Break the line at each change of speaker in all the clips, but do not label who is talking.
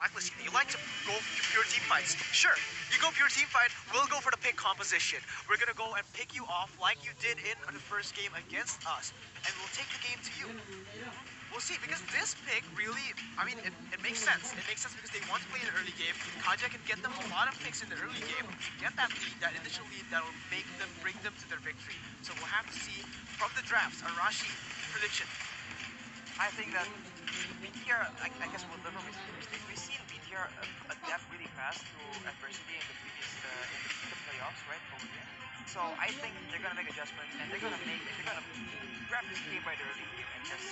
Blacklist, you like to go pure team fights. Sure, you go pure team fight, we'll go for the pick composition. We're gonna go and pick you off like you did in the first game against us, and we'll take the game to you. We'll see, because this pick really, I mean, it makes sense. It makes sense because they want to play in the early game. Kaja can get them a lot of picks in the early game, get that lead, that initial lead that'll make them, bring them to their victory. So we'll have to see from the drafts. Arashi, prediction.
I think that BTR, I guess we'll learn from his mistakes. We've seen BTR adapt really fast to adversity in the previous in the playoffs, right, over here. So I think they're gonna make adjustments and they're gonna grab this game by the early game and just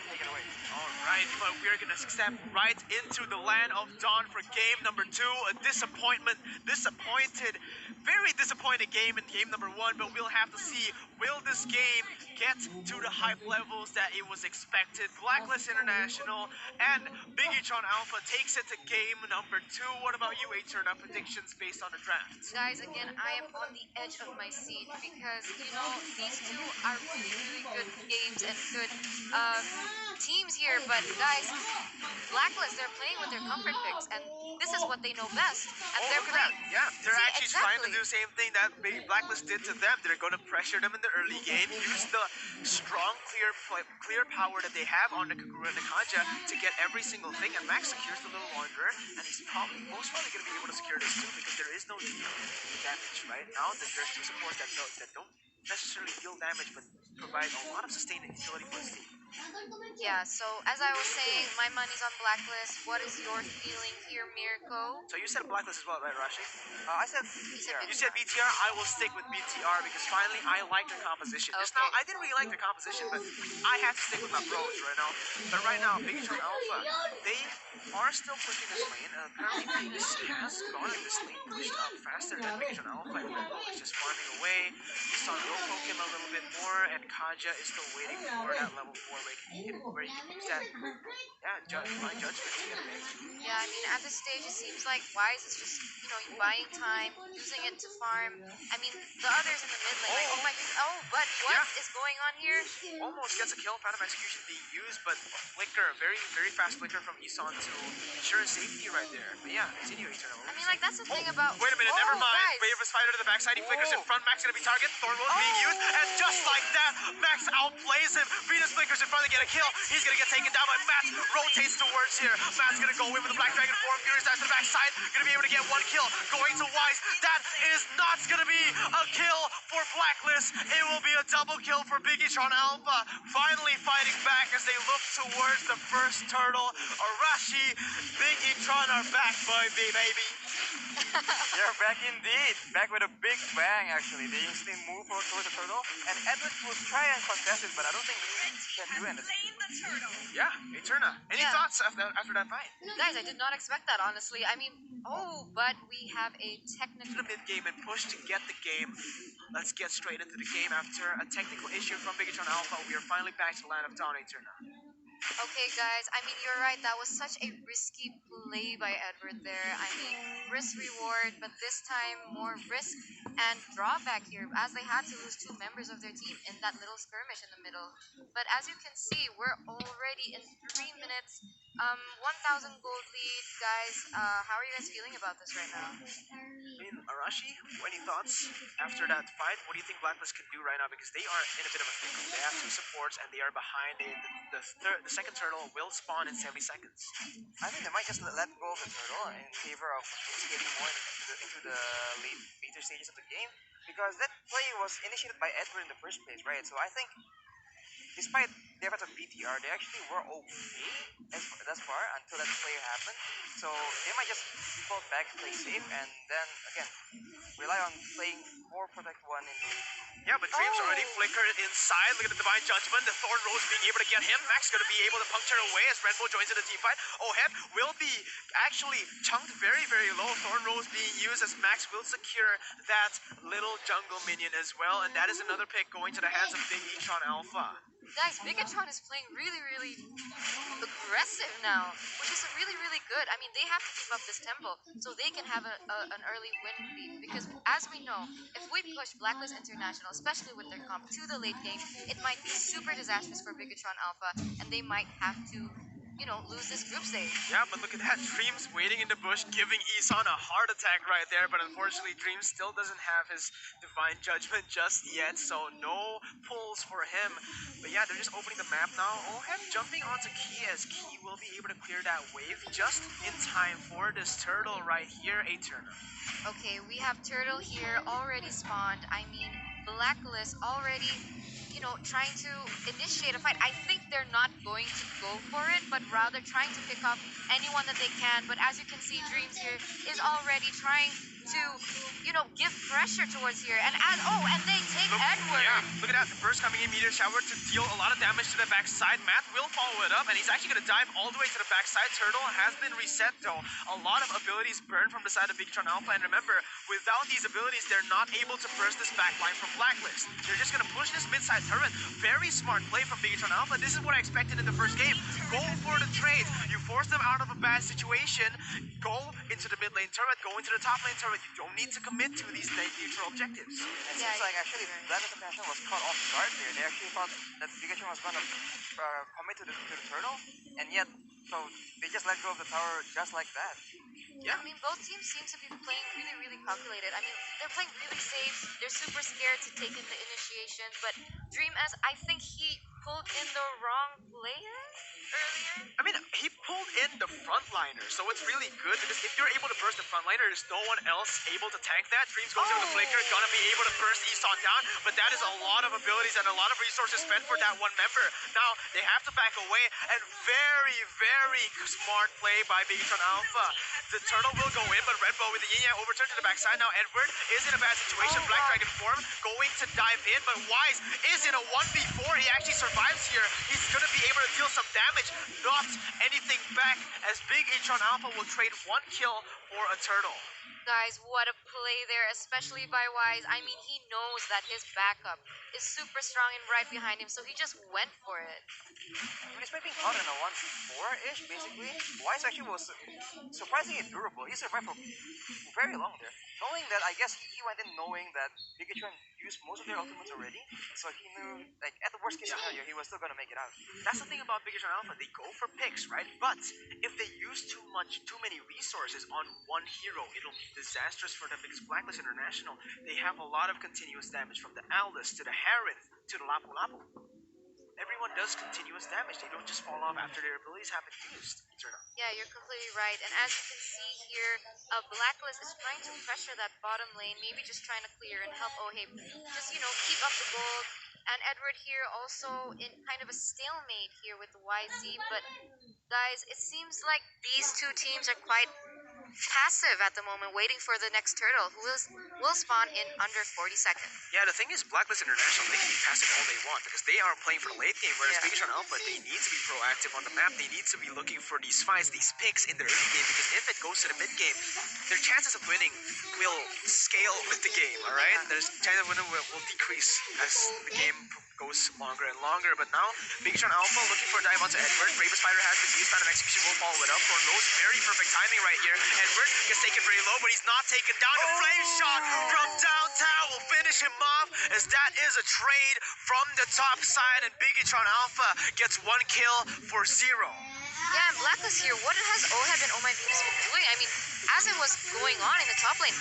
take it away.
Alright, but we're gonna step right into the land of Dawn for game number 2. A disappointed, very disappointed game in game number 1, but we'll have to see, will this game get to the hype levels that it was expected? Blacklist International and Big Etron Alpha takes it to game number 2. What about you, Eterna? Predictions based on the draft?
Guys, again, I am on the edge of my seat because, you know, these two are really, really good games and good teams here. But, guys, Blacklist, they're playing with their comfort picks, and this is what they know best. And they're
Look at that.
playing.
Yeah, they're
See,
actually trying to
exactly.
do the same thing that Blacklist did to them. They're going to pressure them in the early game, use the strong, clear power that they have on the Kagura and the Kaja to get every single thing, and Max secures the little wanderer, and he's most probably going to be able to secure this too, because there is no damage, right? Now that there's two supports that don't necessarily deal damage, but provide a lot of sustained utility for the team.
Yeah, so as I was saying, my money's on Blacklist. What is your feeling here, Mirko?
So you said Blacklist as well, right, Rashi?
I said
said
BTR.
You said BTR, I will stick with BTR because finally I like their composition. Just now,
Okay.
I didn't really like their composition, but I have to stick with my bros right now. But right now, Big Etron Alpha, they are still pushing this lane. Apparently, Vegas has gone in this lane, pushed up faster than Big Etron Alpha, and Mirko is just farming away. Sun will poke him a little bit more, and Kaja is still waiting for that level 4 where he can use that, my judgment to get a pick.
Yeah, I mean, at this stage, it seems like Wise is just, you know, buying time, using it to farm. I mean, the others in the mid lane, like, oh my goodness, oh, but what is going on here?
Almost gets a kill, Phantom Execution being used, but a flicker, very, very fast flicker from Isan to ensure safety right there. But yeah, continue Eternal.
I mean, like, that's the thing about...
Wait a minute, never mind.
Guys.
Wave of Spider to the backside, he flickers in front, Max gonna be target, Thornwell being used, and just like that, Max outplays him. Venus flickers in front to get a kill. He's gonna get taken down by Matt, rotates towards here. Matt's gonna go in with the Black Dragon form, Furious Dash to the backside, gonna be able to get one kill, going to Wise. That is not gonna be a kill for Blacklist. It will be a double kill for Big Etron Alpha. Finally fighting back as they look towards the first turtle. Arashi, Big Etron are back, baby.
You're back indeed. Back with a big bang, actually. They instantly move forward towards the turtle, and Edward will try and contest it, but I don't think he can do anything.
Yeah, Eterna. Any thoughts after that fight?
Guys, I did not expect that, honestly. I mean, but we have a
To
technical...
the mid game and push to get the game. Let's get straight into the game. After a technical issue from Big Etron Alpha, we are finally back to the land of Dawn, Eterna.
Okay, guys, I mean, you're right. That was such a risky play by Edward there. I mean, risk-reward, but this time more risk and drawback here, as they had to lose 2 members of their team in that little skirmish in the middle. But as you can see, we're already in 3 minutes. 1,000 gold lead, guys. How are you guys feeling about this right now?
I mean, Arashi, any thoughts after that fight? What do you think Blacklist can do right now? Because they are in a bit of a pickle. They have 2 supports and they are behind. The second turtle will spawn in 70 seconds.
I think they might just let go of the turtle in favor of skating more into the later stages of the game, because that play was initiated by Edward in the first place, right? So I think, despite the efforts of BTR, they actually were okay thus far until that play happened. So they might just default back, play safe, and then again rely on playing more Protect 1 in the lead.
Yeah, but Dream's already flickered inside. Look at the Divine Judgment. The Thorn Rose being able to get him. Max going to be able to puncture away as Rainbow joins in the team fight. Oheb will be actually chunked very, very low. Thorn Rose being used as Max will secure that little jungle minion as well. And that is another pick going to the hands of Big Etron Alpha.
Guys, Bigatron is playing really, really aggressive now, which is really, really good. I mean, they have to keep up this tempo so they can have an early win lead. Because as we know, if we push Blacklist International, especially with their comp, to the late game, it might be super disastrous for Bigatron Alpha, and they might have to lose this group stage.
Yeah, but look at that. Dreams waiting in the bush, giving Isan a heart attack right there. But unfortunately, Dreams still doesn't have his divine judgment just yet, so no pulls for him. But yeah, they're just opening the map now. Ohem jumping onto Key, as Key will be able to clear that wave just in time for this turtle right here, a turner.
Okay, we have Turtle here already spawned. I mean, Blacklist already, trying to initiate a fight. I think they're not going to go for it, but rather trying to pick up anyone that they can. But as you can see, Dreams here is already trying to, give pressure towards here. And they take Edward.
Yeah, look at that. The burst coming in, meteor shower to deal a lot of damage to the backside. Matt will follow it up, and he's actually going to dive all the way to the backside. Turtle has been reset, though. A lot of abilities burn from the side of Bigatron Alpha, and remember, without these abilities, they're not able to burst this backline from Blacklist. They're just going to push this mid-side turret. Very smart play from Bigatron Alpha. This is what I expected in the first game. Go for the trades. You force them out of a bad situation. Go into the mid lane turret. Go into the top lane turret. You don't need to commit to these neutral objectives.
It seems like actually Blacklist International was caught off guard there. They actually thought that Pikachu was going to commit to the turtle, and yet, so they just let go of the tower just like that.
Yeah, I mean, both teams seem to be playing really, really calculated. I mean, they're playing really safe. They're super scared to take in the initiation, but Dream, as I think he pulled in the wrong player earlier.
I mean, he pulled in the frontliner, so it's really good because if you're able to burst the frontliner, there's no one else able to tank that. Dreams goes in with the flicker, gonna be able to burst Isan down, but that is a lot of abilities and a lot of resources spent for that one member. Now, they have to back away, and very, very smart play by Bigatron Alpha. The turtle will go in, but Red Bull with the yin yang overturned to the backside. Now, Edward is in a bad situation. Black Dragon form going to dive in, but Wise is in a 1v4. He actually survives here. He's gonna be able to deal some damage, not anything back, as Big Atron Alpha will trade one kill for a turtle.
Guys, what a play there, especially by Wise. I mean, he knows that his backup is super strong and right behind him, so he just went for it.
I mean, despite being caught in a 1v4-ish, basically, Wise actually was surprisingly durable. He survived for very long there. Knowing that, I guess he went in knowing that Pikachu used most of their ultimates already, so he knew, like, at the worst case scenario, he was still gonna make it out.
That's the thing about Bigatron Alpha. They go for picks, right? But if they use too many resources on one hero, it'll be disastrous for them because Blacklist International, they have a lot of continuous damage from the Aldous to the Heron to the Lapu Lapu. Everyone does continuous damage. They don't just fall off after their abilities have been used.
Yeah, you're completely right. And as you can see here, Blacklist is trying to pressure that bottom lane, maybe just trying to clear and help Oheb just, keep up the gold. And Edward here also in kind of a stalemate here with the YZ. But guys, it seems like these two teams are quite passive at the moment, waiting for the next turtle, who will spawn in under 40 seconds.
Yeah, the thing is, Blacklist International, they can be passive all they want because they are playing for the late game, whereas Bigatron Alpha, they need to be proactive on the map. They need to be looking for these fights, these picks in the early game, because if it goes to the mid game, their chances of winning will scale with the game, alright? There's chance of winning will decrease as the game goes longer and longer. But now, Bigatron Alpha looking for a dive onto Edward. Raven Spider has been used, and Execution will follow it up. Thornrose, very perfect timing right here. Edward gets taken very low, but he's not taken down. The flame shot from downtown will finish him off, as that is a trade from the top side, and Bigatron Alpha gets one kill for 0.
Yeah, and Blacklist here, what has Oheb and Oh My Venus been doing? I mean, as it was going on in the top lane,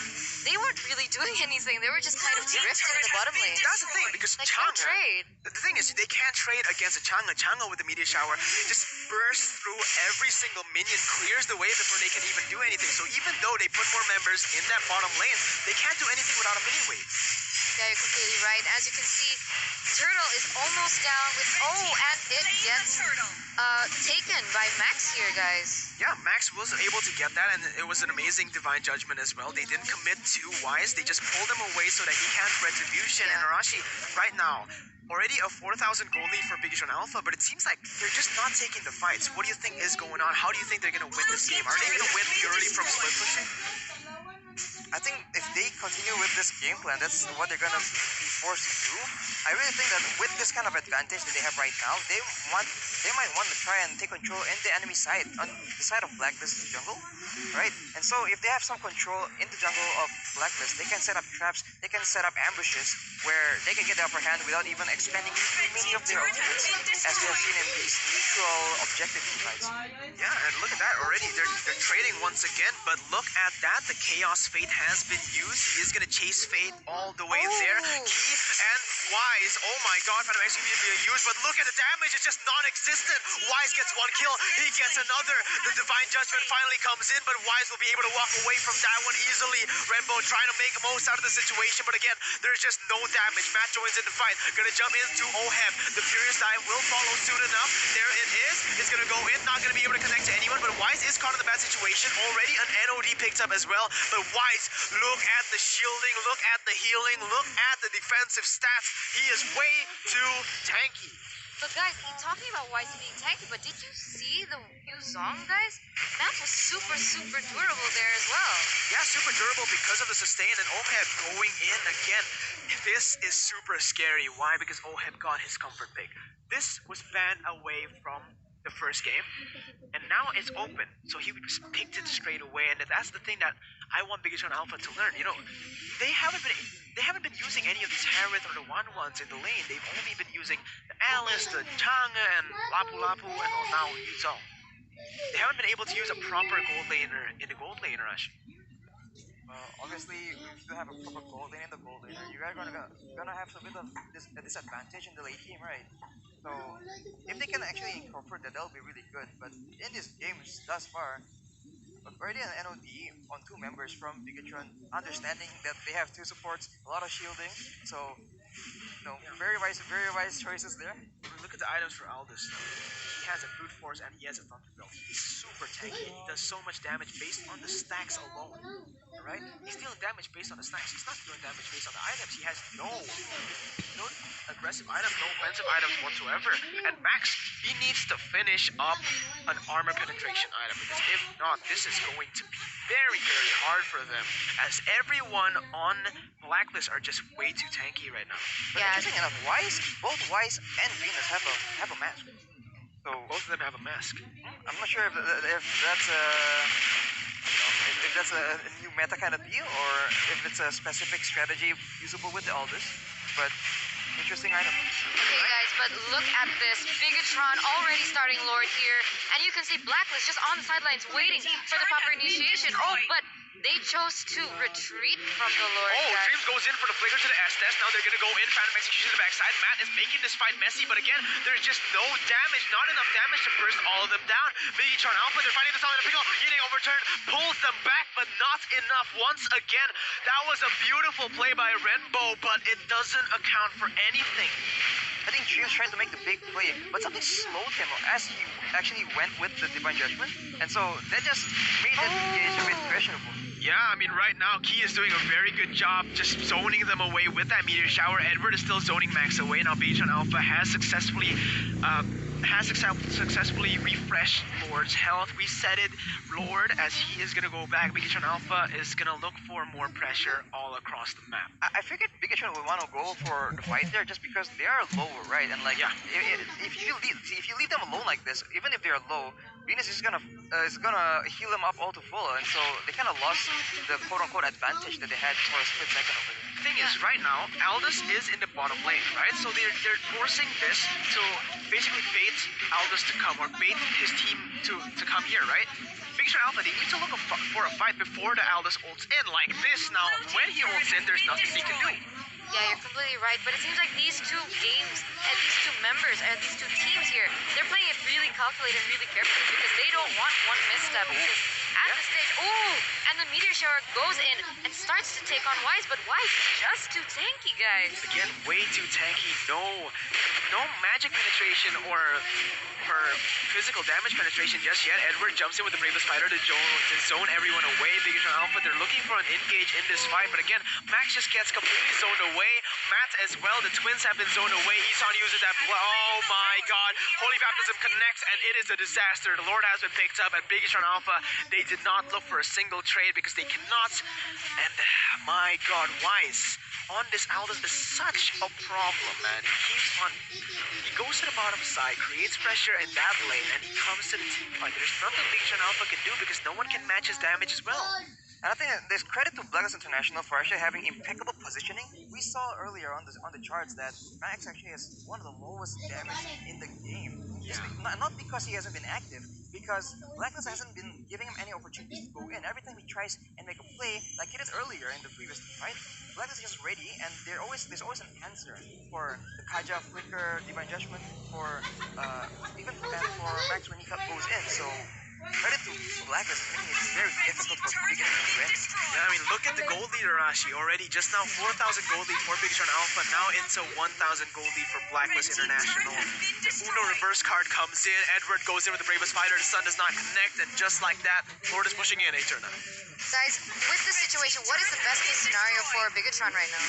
they weren't really doing anything. They were just kind of drifting in the bottom lane.
That's the thing, because
Like,
Chang'e,
no trade.
the thing is, they can't trade against a Chang'e. Chang'e with the meteor shower just bursts through every single minion, clears the way before they can even do anything. So even though they put more members in that bottom lane, they can't do anything without a mini wave.
Yeah, you're completely right. As you can see, Turtle is almost down with, and it gets taken by Max here, guys.
Yeah, Max was able to get that, and it was an amazing divine judgment as well. They didn't commit too wise. They just pulled him away so that he can't retribution. And Arashi, right now, already a 4,000 gold lead for Bigatron Alpha, but it seems like they're just not taking the fights. What do you think is going on? How do you think they're going to win this game? Are they going to win purely from split pushing?
I think if they continue with this game plan, that's what they're gonna be FORST to do, I really think that with this kind of advantage that they have right now, they might want to try and take control in the enemy side, on the side of Blacklist jungle, right? And so if they have some control in the jungle of Blacklist, they can set up traps, they can set up ambushes where they can get the upper hand without even expending many of their ultimates, as we have seen in these neutral objective fights.
Yeah, and look at that already. They're trading once again, but look at that. The Chaos Fate has been used. He is going to chase Fate all the way there. Key and Wise. Oh my god, Phantom X being used, but look at the damage. It's just non-existent. Wise gets one kill. He gets another. The Divine Judgment finally comes in, but Wise will be able to walk away from that one easily. Rainbow trying to make the most out of the situation, but again, there's just no damage. Matt joins in the fight. Gonna jump into Oheb. The Furious Dive will follow soon enough. There it is. It's gonna go in. Not gonna be able to connect to anyone, but Wise is caught in the bad situation. Already an NOD picked up as well, but Wise, look at the shielding, look at the healing, look at the defensive stats. He is way too tanky.
But guys, talking about Wise being tanky, but did you see the Yuzong, guys? That was super durable there as well.
Yeah, super durable because of the sustain, and Oheb going in again. This is super scary. Why? Because Oheb got his comfort pick. This was banned away from the first game, and now it's open, so he just picked it straight away. And that's the thing that I want Bigatron Alpha to learn. You know, they haven't been using any of these Harith or the ones in the lane. They've only been using the Alice, the Chang'e, and Lapu, and now Yuzong. They haven't been able to use a proper gold laner in the gold lane rush.
Obviously, if you have a proper gold lane in the gold laner, you are gonna have a bit of a disadvantage in the late game, right? So if they can actually incorporate that, that'll be really good. But in this game thus far, already an NOD on 2 members from Bigatron, understanding that they have 2 supports, a lot of shielding. So, you know, very wise choices there.
Look at the items for Aldous. He has a brute force and he has a thunder belt. He's super tanky. He does so much damage based on the stacks alone. Alright? He's dealing damage based on the stacks. He's not dealing damage based on the items. He has no aggressive items, no offensive items whatsoever. And Max, he needs to finish up an armor penetration item, because if not, this is going to be very hard for them, as everyone on Blacklist are just way too tanky right now.
But interesting enough, both Wise and Venus have a mask. So
both of them have a mask.
I'm not sure if that's if that's a new meta kind of deal, or if it's a specific strategy usable with the Aldous. But interesting item.
Okay guys, but look at this. Bigatron already starting Lord here, and you can see Blacklist just on the sidelines waiting for the proper initiation. Oh, but they chose to retreat from the Lord.
Oh,
guys.
Dreams goes in for the flicker to the Estes. Now they're gonna go in. Phantom Execution to the backside. Matt is making this fight messy, but again, there's just no damage, not enough damage to burst all of them down. Bigatron Alpha, they're fighting this on the pickle, getting overturned, pulls them back, but not enough. Once again, that was a beautiful play by Rainbow, but it doesn't account for anything.
I think Dreams tried to make the big play, but something slowed him as he actually went with the Divine Judgment, and so that just made that engage a bit questionable.
Yeah, I mean, right now, Key is doing a very good job just zoning them away with that Meteor Shower. Edward is still zoning Max away. Now, Bigatron Alpha has successfully refreshed Lord's health, resetted Lord, as he is going to go back. Bigatron Alpha is going to look for more pressure all across the map.
I figured Bigatron would want to go for the fight there just because they are lower, right? And like,
yeah,
if you leave them alone like this, even if they are low, Venus is gonna heal them up all to full, and so they kind of lost the quote-unquote advantage that they had for a split second over there.
The thing is, right now, Aldous is in the bottom lane, right? So they're forcing this to basically bait Aldous to come, or bait his team to come here, right? Bigatron Alpha, they need to look for a fight before the Aldous ults in like this. Now, when he ults in, there's nothing they can do.
Yeah, you're completely right, but it seems like these 2 games and these 2 members and these 2 teams here, they're playing it really calculated and really carefully, because they don't want one misstep. Because at this stage, and the Meteor Shower goes in and starts to take on Wise, but Wise is just too tanky, guys.
Again, way too tanky. No magic penetration or physical damage penetration just yet. Edward jumps in with the Bravest Fighter to zone everyone away. Bigatron Alpha, they're looking for an engage in this fight, but again, Max just gets completely zoned away. Matt as well, the twins have been zoned away. Isan uses that, oh my god, Holy Baptism connects, and it is a disaster. The Lord has been picked up, and Bigatron Alpha, they did not look for a single trade because they cannot. And my god, Wise on this Aldous is such a problem, man. He goes to the bottom side, creates pressure in that lane, and he comes to the team fight. There's nothing Big Sean Alpha can do because no one can match his damage as well.
And I think there's credit to Blacklist International for actually having impeccable positioning. We saw earlier on the charts that Max actually has one of the lowest damage in the game.
Yeah.
Not because he hasn't been active, because Blacklist hasn't been giving him any opportunities to go in. Every time he tries and make a play, like he did earlier in the previous fight, Blacklist is just ready, and there's always an answer for the Kaja flicker, Divine Judgment, for even and for Max when he goes in. So credit to Blacklist, making it very difficult for Big to win.
Yeah, I mean, look at the gold lead, Arashi. Already just now 4,000 gold lead for Big Sean Alpha. Now into 1,000 gold lead for Blacklist International. The Uno reverse card comes in. Edward goes in with the bravest fighter. The sun does not connect, and just like that, Lord is pushing in Eterna.
Guys, with this situation, what is the best case scenario for Bigatron right now?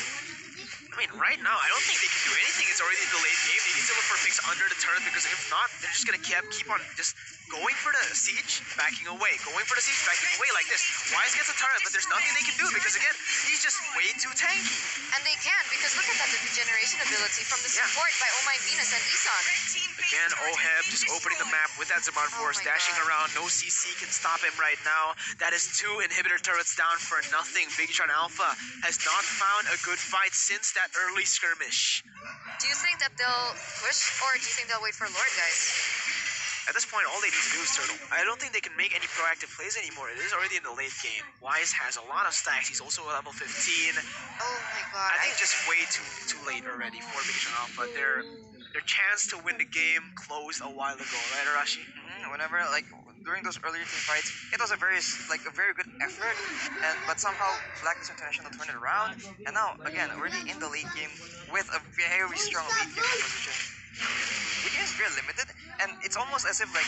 I mean, right now, I don't think they can do anything. It's already the late game. They need to look for picks under the turret because if not, they're just gonna keep on just going for the siege, backing away, going for the siege, backing away like this. Wise gets a turret, but there's nothing they can do because again, he's just way too tanky.
And they can, because look at that, the regeneration ability from the support by Oh My Venus and Isan.
Again, Oheb just opening the map with that Zaman Force,
my
dashing
God.
around. No CC can stop him right now. That is 2 inhibitor turrets down for nothing. Big Sean Alpha has not found a good fight since that early skirmish.
Do you think that they'll push, or do you think they'll wait for Lord, guys?
At this point, all they need to do is turtle. I don't think they can make any proactive plays anymore. It is already in the late game. Wise has a lot of stacks. He's also a level 15.
Oh my God.
I think it's just way too late already for Big Sean Alpha. Their chance to win the game closed a while ago, right, Arashi?
Whenever during those earlier team fights, it was a very good effort, but somehow Blacklist International turned it around, and now again already in the late game with a very strong late game position. The game is very limited, and it's almost as if they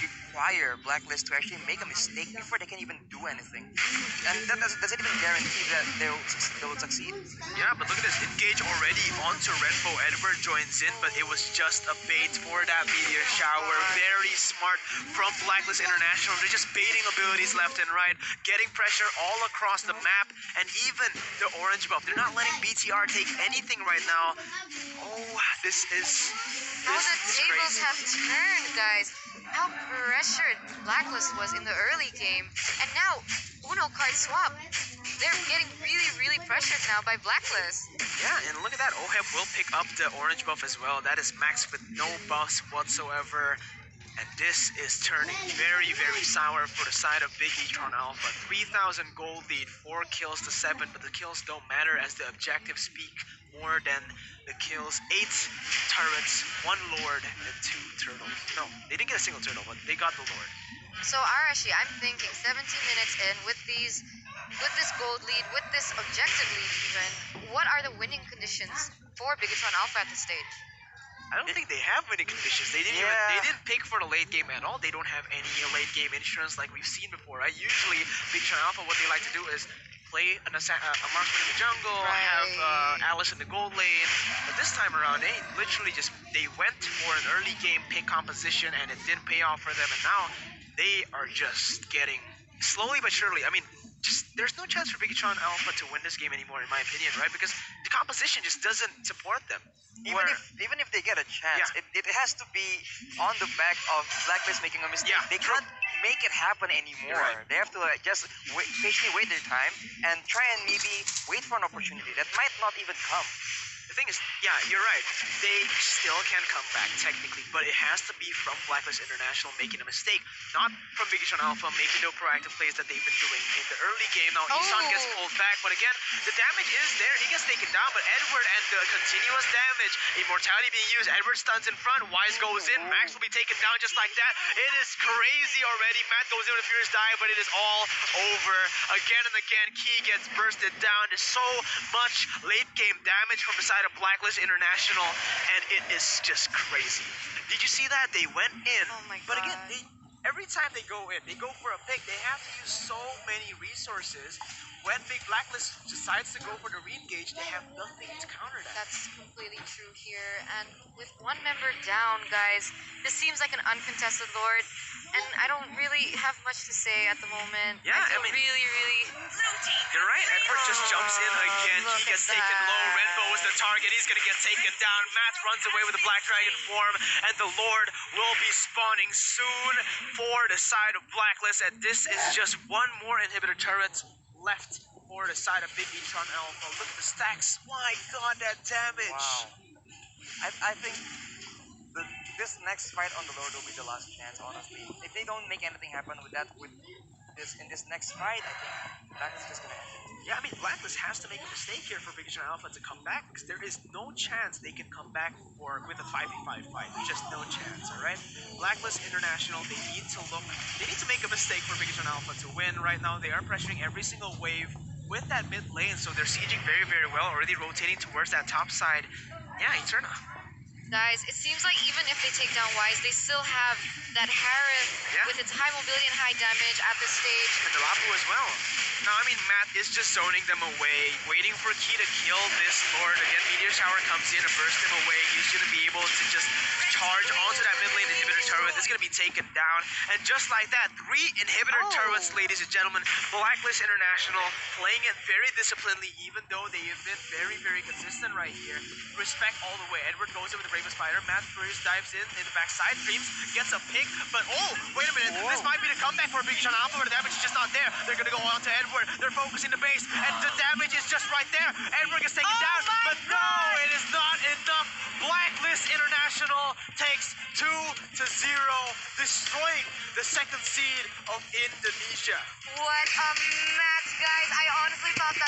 require Blacklist to actually make a mistake before they can even do anything, and that doesn't even guarantee that they will succeed.
Yeah, but look at this. Engage already onto Renfo. Edward joins in, but it was just a bait for that meteor shower. Very smart from Blacklist International. They're just baiting abilities left and right, getting pressure all across the map, and even the orange buff. They're not letting BTR take anything right now. Oh, this is
How the tables
crazy.
have turned, guys. How pressured Blacklist was in the early game, and now Uno card swap. They're getting really pressured now by Blacklist.
Yeah, and look at that. Oheb will pick up the orange buff as well. That is Max with no buffs whatsoever. And this is turning very sour for the side of Big Etron Alpha. 3,000 gold lead, 4 kills to 7, but the kills don't matter as the objectives speak more than the kills. 8 turrets, 1 Lord, and 2 turtles. No, they didn't get a single turtle, but they got the Lord.
So Arashi, I'm thinking 17 minutes in with this gold lead, with this objective lead even, what are the winning conditions for Bigatron Alpha at this stage?
I don't think they have many conditions. They didn't pick for the late game at all. They don't have any late game insurance like we've seen before, right? Usually, Big Sean Alpha, what they like to do is play a marksman in the jungle, have Alice in the gold lane. But this time around, they literally they went for an early game pick composition and it didn't pay off for them. And now they are just getting slowly but surely. I mean, there's no chance for Bigatron Alpha to win this game anymore, in my opinion, right? Because the composition just doesn't support them.
Even if they get a chance, it has to be on the back of Blacklist making a mistake.
Yeah,
They can't make it happen anymore.
Right.
They have to just patiently wait their time and try and maybe wait for an opportunity that might not even come.
The thing is, yeah, you're right. They still can come back, technically, but it has to be from Blacklist International making a mistake, not from Big Sean Alpha making the proactive plays that they've been doing in the early game. Now, Isan gets pulled back, but again, the damage is there. He gets taken down, but Edward and the continuous damage, immortality being used, Edward stuns in front, Wise goes in, Max will be taken down just like that. It is crazy already. Matt goes in with a furious dive, but it is all over. Again and again, Key gets bursted down. There's so much late game damage from the side of Blacklist International, and it is just crazy. Did you see that? They went in,
Oh my
but again,
God.
every time they go in, they go for a pick. They have to use so many resources. When Big Blacklist decides to go for the re-engage, they have nothing to counter that.
That's completely true here. And with one member down, guys, this seems like an uncontested Lord. and I don't really have much to say at the moment.
Yeah,
I feel
I mean-
really.
You're right, Edward just jumps in again.
look
He gets
at
taken low.
that.
Renbo is the target. He's gonna get taken down. Matt runs away with the Black Dragon form, and the Lord will be spawning soon for the side of Blacklist. And this is just one more inhibitor turret left for the side of Big E-tron Alpha. Look at the stacks. My god, that damage.
Wow. I think this next fight on the Lord will be the last chance, honestly. If they don't make anything happen with this next fight, I think that is just gonna end it.
Yeah, I mean, Blacklist has to make a mistake here for Big E-tron Alpha to come back, because there is no chance they can come back with a 5v5 fight. There's just no chance, alright? Blacklist International, they need to make a mistake for Big E-tron Alpha to win. Right now, they are pressuring every single wave with that mid lane, so they're sieging very, very well, already rotating towards that top side. Yeah, Eterna.
Guys, it seems like even if they take down Wise, they still have that Harith
Yeah.
with its high mobility and high damage at this stage.
And the Lapu as well. Now, I mean, Matt is just zoning them away, waiting for Key to kill this Lord. Again, Meteor Shower comes in to burst him away. He's going to be able to just charge onto that mid lane inhibitor turret. It's going to be taken down. And just like that, 3 inhibitor turrets, ladies and gentlemen. Blacklist International playing it very disciplinedly, even though they have been very, very consistent right here. Respect all the way. Edward goes in with the Raven Spider. Matt first dives in the backside. Dreams gets a pick, but oh, wait a minute. This might be the comeback for Big Sean Alpha, but the damage is just not there. They're going to go on to Edward. They're focusing the base, and the damage is just right there. Edward gets taken down, but no, it is not enough. Blacklist International takes 2-0, destroying the second seed of Indonesia.
What a match, guys. I honestly thought that